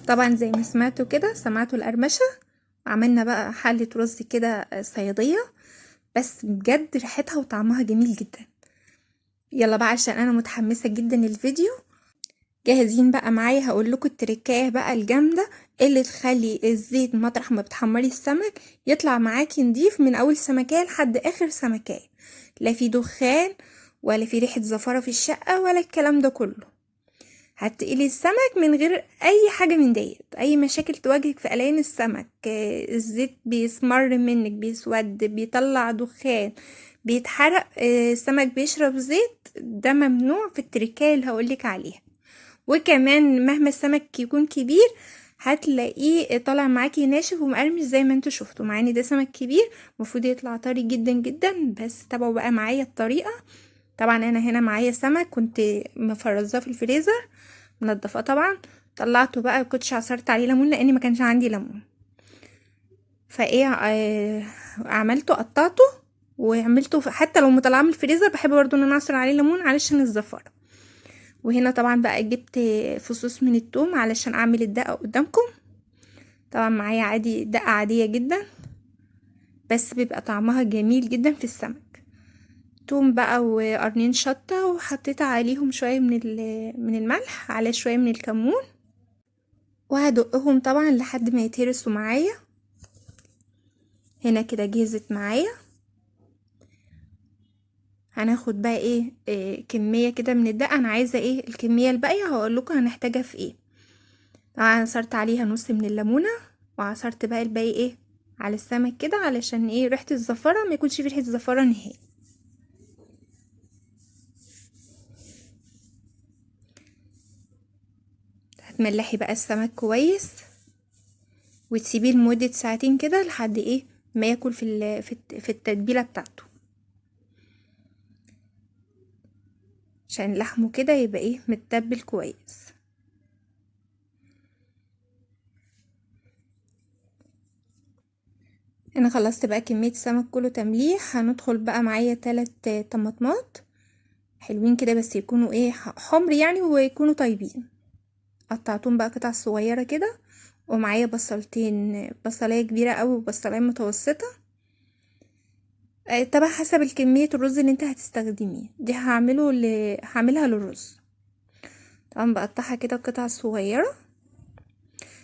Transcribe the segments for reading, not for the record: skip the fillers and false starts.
طبعا زي ما سمعتوا كده، سمعتوا القرمشة، وعملنا بقى حلة رز كده صيادية، بس بجد ريحتها وطعمها جميل جدا. يلا بقى عشان انا متحمسة جدا للفيديو. جاهزين بقى معايا؟ هقول لكم التركايه بقى الجامدة اللي تخلي الزيت مطرح ما بتحمري السمك يطلع معاكي نضيف من اول سمكية لحد اخر سمكية، لا في دخان ولا في ريحة زفارة في الشقة ولا الكلام ده كله. هتقلي السمك من غير اي حاجه من ديت، اي مشاكل تواجهك في قليان السمك، الزيت بيسمر منك، بيسود، بيطلع دخان، بيتحرق، السمك بيشرب زيت، ده ممنوع في التركية اللي هقولك عليها. وكمان مهما السمك يكون كبير هتلاقيه طالع معاكي ناشف ومقرمش زي ما انتوا شفتوا، مع ان ده سمك كبير المفروض يطلع طري جدا جدا. بس تابعوا بقى معايا الطريقه. طبعا انا هنا معايا سمك كنت مفرزاه في الفريزر، منضفاه طبعا، طلعته بقى، كنتش عصرت عليه ليمون لاني ما كانش عندي ليمون. فايه عملته، قطعته وعملته حتى لو مطلعاه من الفريزر بحب برضو ان انا اعصر عليه ليمون علشان الزفاره. وهنا طبعا بقى جبت فصوص من الثوم علشان اعمل الدقه قدامكم. طبعا معايا عادي دقه عاديه جدا، بس بيبقى طعمها جميل جدا في السمك. توم بقى وقرنين شطه، وحطيت عليهم شويه من الملح على شويه من الكمون، وهدقهم طبعا لحد ما يتهرسوا معايا. هنا كده جهزت معايا. هناخد بقى إيه كميه كده من الدقه، انا عايزه ايه الكميه الباقيه هقول لكم هنحتاجها في ايه. طبعا عصرت عليها نص من الليمونه، وعصرت بقى الباقي على السمك كده علشان ريحه الزفاره ما يكونش في ريحه زفاره نهائي. هتملحي بقى السمك كويس وتسيبيه لمده ساعتين كده لحد ما ياكل في التتبيله بتاعته، عشان لحمه كده يبقى متبل كويس. انا خلصت بقى كمية السمك كله تمليح. هندخل بقى معايا 3 طماطمات حلوين كده، بس يكونوا حمر يعني، ويكونوا طيبين. قطعتهم بقى قطع صغيرة كده. ومعايا بصلتين، بصلاية كبيرة قوي وبصلاية متوسطة، طبعا حسب الكمية الرز اللي انت هتستخدميه. دي هعملها للرز. طبعا بقطعها كده قطع صغيرة.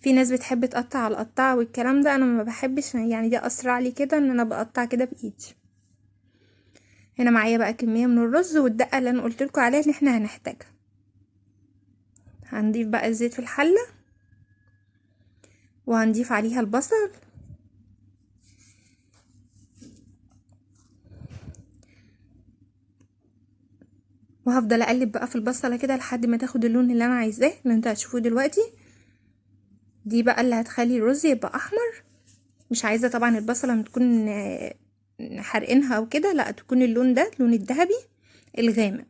في ناس بتحب تقطع على القطاعة والكلام ده، انا ما بحبش يعني، دي اسرع لي كده ان انا بقطع كده بايدي. هنا معايا بقى كمية من الرز والدقة اللي انا قلت لكم عليها ان احنا هنحتاجها. هنضيف بقى الزيت في الحلة، وهنضيف عليها البصل، وهفضل اقلب بقى في البصلة كده لحد ما تاخد اللون اللي انا عايزاه اللي انتوا هتشوفوه دلوقتي. دي بقى اللي هتخلي الرز يبقى احمر. مش عايزة طبعا البصلة تكون حرقينها او كده، لا، تكون اللون ده اللون الذهبي الغامق.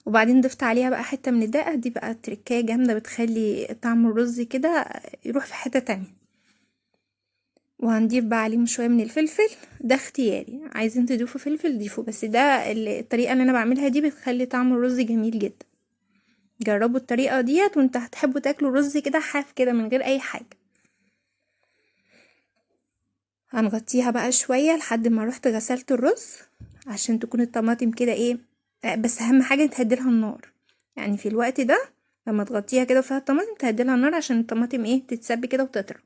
وبعدين ضفت عليها بقى حتة من الدقة، دي بقى تركاية جامدة بتخلي طعم الرز كده يروح في حتة تانية. وهنضيف بقى عليهم شوية من الفلفل، ده اختياري، عايزين تضيفوا فلفل ضيفوا، بس ده الطريقة اللي انا بعملها دي بتخلي طعم الرز جميل جدا. جربوا الطريقة ديت وانت هتحبوا تاكلوا رز كده حاف كده من غير اي حاجة. هنغطيها بقى شوية لحد ما رحت غسلت الرز، عشان تكون الطماطم كده بس اهم حاجة تهديلها النار. يعني في الوقت ده لما تغطيها كده وفيها الطماطم تهديلها النار عشان الطماطم تتسبك كده وتطرى.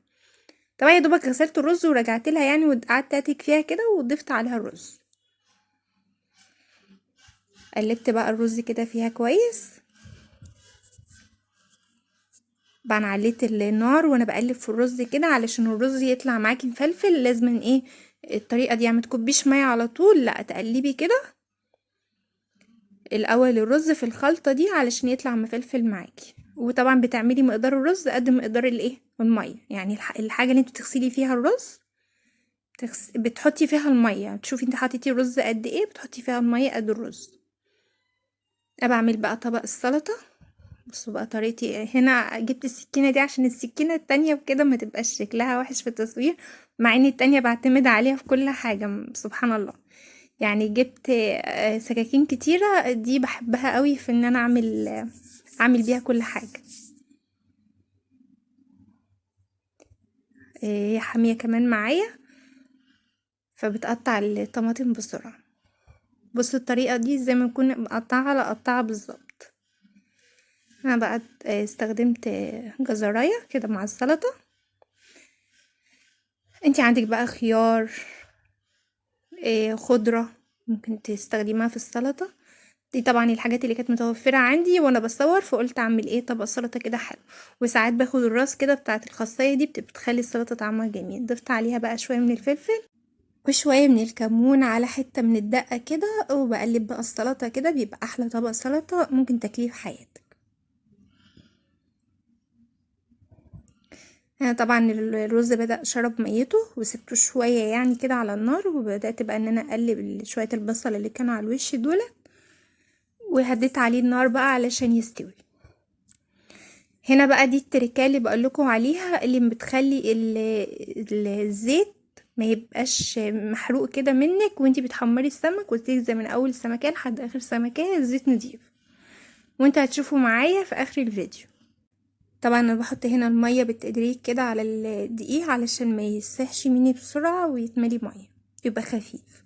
طبعا يا دوبك غسلت الرز ورجعت لها يعني، وقعدت اتك فيها كده وضفت عليها الرز. قلبت بقى الرز كده فيها كويس. بعد عليت النار وانا بقلب في الرز كده علشان الرز يطلع معاكي مفلفل. لازم الطريقه دي، يعني ما تكبيش ميه على طول، لا، تقلبي كده الاول الرز في الخلطه دي علشان يطلع مفلفل معاكي. وطبعا بتعملي مقدار الرز قد مقدار الميه، يعني الحاجه اللي انت بتغسلي فيها الرز بتحطي فيها الميه، تشوفي انت حطيتي الرز قد ايه بتحطي فيها الميه قد الرز. انا بعمل بقى طبق السلطه. بصوا بقى طريقتي، هنا جبت السكينة دي عشان السكينة التانية بكده ما تبقاش شكلها وحش في التصوير، مع ان التانية بعتمد عليها في كل حاجة، سبحان الله. يعني جبت سكاكين كتيرة، دي بحبها قوي في ان انا اعمل بيها كل حاجة. هي حامية كمان معايا، فبتقطع الطماطم بسرعة. بصوا الطريقة دي زي ما نكون مقطعها على قطعة بالظبط. انا بقى استخدمت جزراية كده مع السلطة. انتي عندك بقى خيار، خضرة ممكن تستخدميها في السلطة. دي طبعا الحاجات اللي كانت متوفرة عندي وانا بصور، فقلت اعمل ايه طبق سلطة كده حلو. وساعات باخد الراس كده بتاعة الخاصية دي، بتخلي السلطة طعمها جميل. ضفت عليها بقى شوية من الفلفل وشوية من الكمون على حتة من الدقة كده، وبقلب بقى السلطة كده، بيبقى احلى طبق سلطة ممكن تاكليه في حياتك. انا طبعا الرز بدأ شرب ميته وسبته شوية يعني كده على النار، وبدأت بقى ان انا اقلب شوية البصل اللي كانوا على الوش دول، وهديت عليه النار بقى علشان يستوي. هنا بقى دي التركه اللي بقولكم عليها، اللي بتخلي الزيت ما يبقاش محروق كده منك وانتي بتحمري السمك، وتجزي من اول سمكه لحد اخر سمكه الزيت نضيف. وانت هتشوفوا معايا في اخر الفيديو. طبعا انا بحط هنا الميه بالتدريج كده على الدقيق علشان ما يسحش مني بسرعه ويتملي ميه، يبقى خفيف.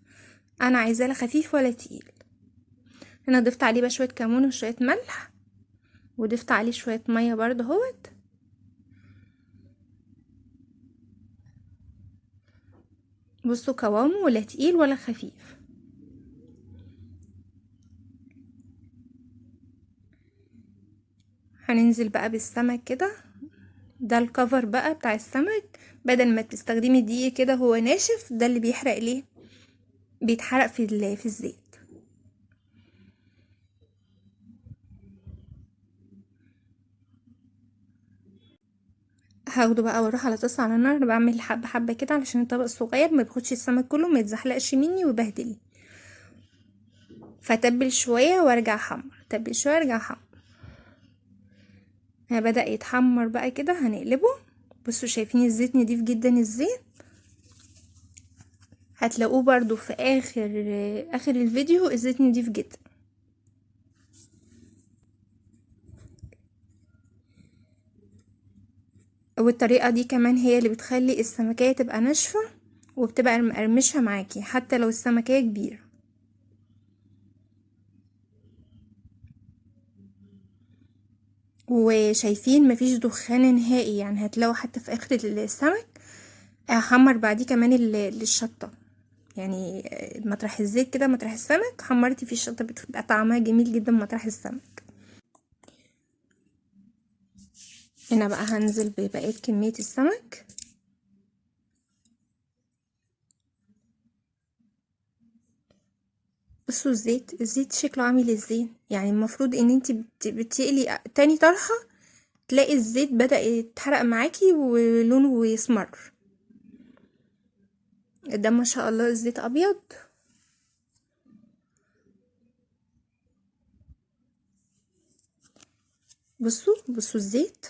انا عايزاه لا خفيف ولا تقيل. هنا ضفت عليه بقى شويه كمون وشويه ملح، وضفت عليه شويه ميه برضه اهوت. بصوا قوامه ولا تقيل ولا خفيف. هننزل بقى بالسمك كده. ده الكفر بقى بتاع السمك، بدل ما تستخدمي دقيق كده هو ناشف، ده اللي بيحرق ليه، بيتحرق في الزيت. هاخده بقى واروح على طاسه على النار. انا بعمل حبه حبه كده علشان الطبق الصغير ما بياخدش السمك كله، ما يتزحلقش مني ويبهدلني. فتبل شويه وارجع احمر، تبل شويه وارجع احمر. بدأ يتحمر بقى كده، هنقلبه. بصوا شايفين الزيت نضيف جدا الزيت. هتلاقوه برضو في اخر الفيديو الزيت نضيف جدا. والطريقة دي كمان هي اللي بتخلي السمكية تبقى ناشفة وبتبقى مقرمشة معاكي حتى لو السمكية كبيرة. وشايفين مفيش دخان نهائي، يعني هتلاقوا حتى في اخر السمك هحمر بعديه كمان الشطة، يعني مطرح الزيت كده مطرح السمك حمرتي فيه الشطة، بتبقى طعمها جميل جدا مطرح السمك. هنا بقى هنزل ببقية كمية السمك. بصوا الزيت شكله عامل ازاي، يعني المفروض ان انت بتقلي تاني طرحة تلاقي الزيت بدأ يتحرق معاكي ولونه يسمر. ده ما شاء الله الزيت ابيض. بصوا الزيت،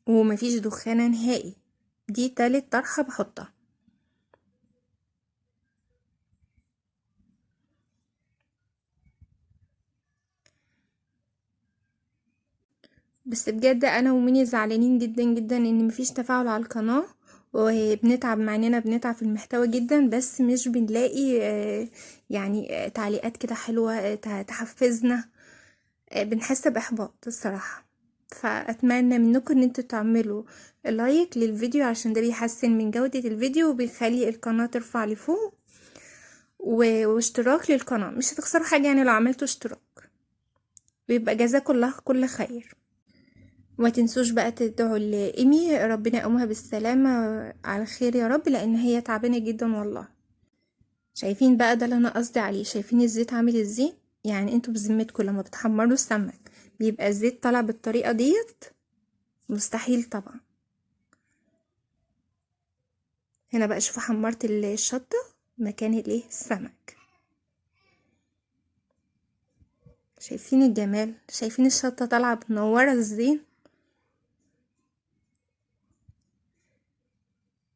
ومفيش دخانة نهائي. دي تالت طرحة بحطها. بس بجد انا ومني زعلانين جدا جدا ان مفيش تفاعل على القناة، وبنتعب مع اننا بنتعب في المحتوى جدا، بس مش بنلاقي يعني تعليقات كده حلوة تحفزنا. بنحس باحباط الصراحة. فاتمنى منكم ان انتوا تعملوا لايك للفيديو عشان ده بيحسن من جودة الفيديو وبيخلي القناة ترفع لفوق، واشتراك للقناة مش هتخسروا حاجة يعني لو عملتوا اشتراك. ويبقى جزاكم الله كل خير. وما تنسوش بقى تدعوا لإيمي، ربنا يقومها بالسلامة على خير يا رب، لان هي تعبانة جدا والله. شايفين بقى ده اللي انا قصدي عليه، شايفين الزيت عامل ازاي؟ يعني انتوا بذمتكم لما بتحمروا السمك بيبقى الزيت طالع بالطريقة ديت؟ مستحيل طبعا. هنا بقى شوفوا حمرت الشطة مكان الايه السمك. شايفين الجمال؟ شايفين الشطة طالعة منورة ازاي؟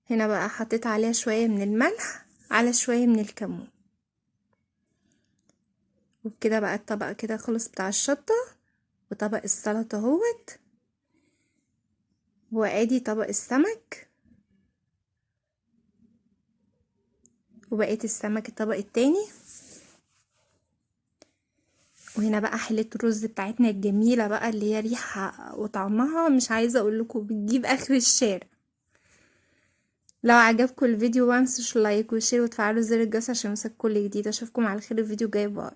هنا بقى حطيت عليها شوية من الملح على شوية من الكمون. وبكده بقى الطبق كده خلص بتاع الشطة، وطبق السلطة اهوت. وادي طبق السمك، وبقيت السمك الطبق التاني. وهنا بقى حلة الرز بتاعتنا الجميلة بقى، اللي هي ريحة وطعمها مش عايزة اقولكم بتجيب اخر الشارع. لو عجبكم الفيديو متنسوش لايك وشير وتفعلوا زر الجرس عشان يوصلكوا كل جديد. اشوفكم على خير الفيديو جاي. باي.